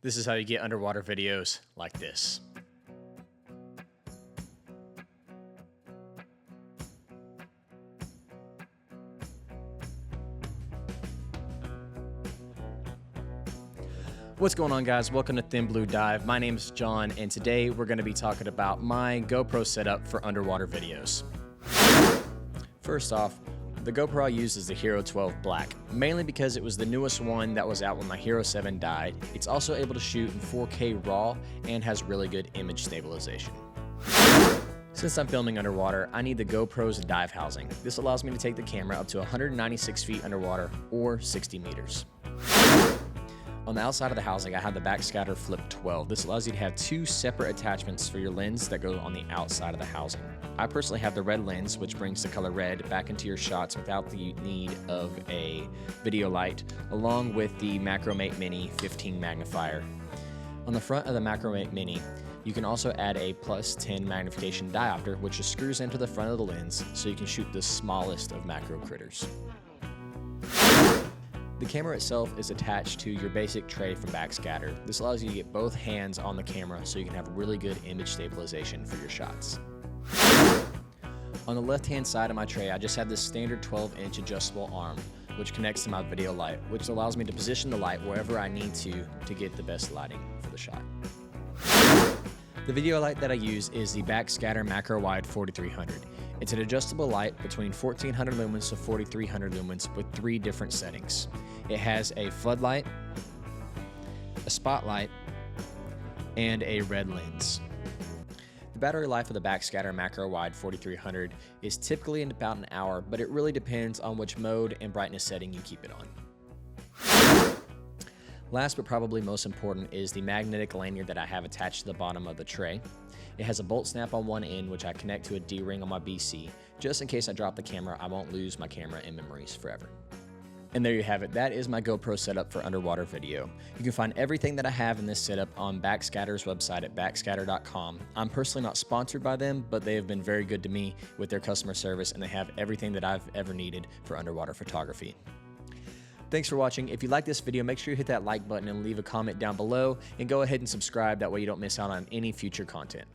This is how you get underwater videos like this. What's going on, guys? Welcome to Thin Blue Dive. My name is John, and today we're going to be talking about my GoPro setup for underwater videos. First off, the GoPro I use is the Hero 12 Black, mainly because it was the newest one that was out when my Hero 7 died. It's also able to shoot in 4K RAW and has really good image stabilization. Since I'm filming underwater, I need the GoPro's dive housing. This allows me to take the camera up to 196 feet underwater or 60 meters. On the outside of the housing, I have the backscatter Flip 12. This allows you to have two separate attachments for your lens that go on the outside of the housing. I personally have the red lens, which brings the color red back into your shots without the need of a video light, along with the Macromate Mini 15 magnifier. On the front of the Macromate Mini, you can also add a +10 magnification diopter, which just screws into the front of the lens so you can shoot the smallest of macro critters. The camera itself is attached to your basic tray from Backscatter. This allows you to get both hands on the camera so you can have really good image stabilization for your shots. On the left-hand side of my tray, I just have this standard 12-inch adjustable arm, which connects to my video light, which allows me to position the light wherever I need to get the best lighting for the shot. The video light that I use is the Backscatter Macro Wide 4300. It's an adjustable light between 1400 lumens to 4300 lumens with 3 different settings. It has a floodlight, a spotlight, and a red lens. The battery life of the Backscatter Macro Wide 4300 is typically in about an hour, but it really depends on which mode and brightness setting you keep it on. Last but probably most important is the magnetic lanyard that I have attached to the bottom of the tray. It has a bolt snap on one end, which I connect to a D-ring on my BC. Just in case I drop the camera, I won't lose my camera and memories forever. And there you have it. That is my GoPro setup for underwater video. You can find everything that I have in this setup on Backscatter's website at backscatter.com. I'm personally not sponsored by them, but they have been very good to me with their customer service, and they have everything that I've ever needed for underwater photography. Thanks for watching. If you like this video, make sure you hit that like button and leave a comment down below, and go ahead and subscribe. That way you don't miss out on any future content.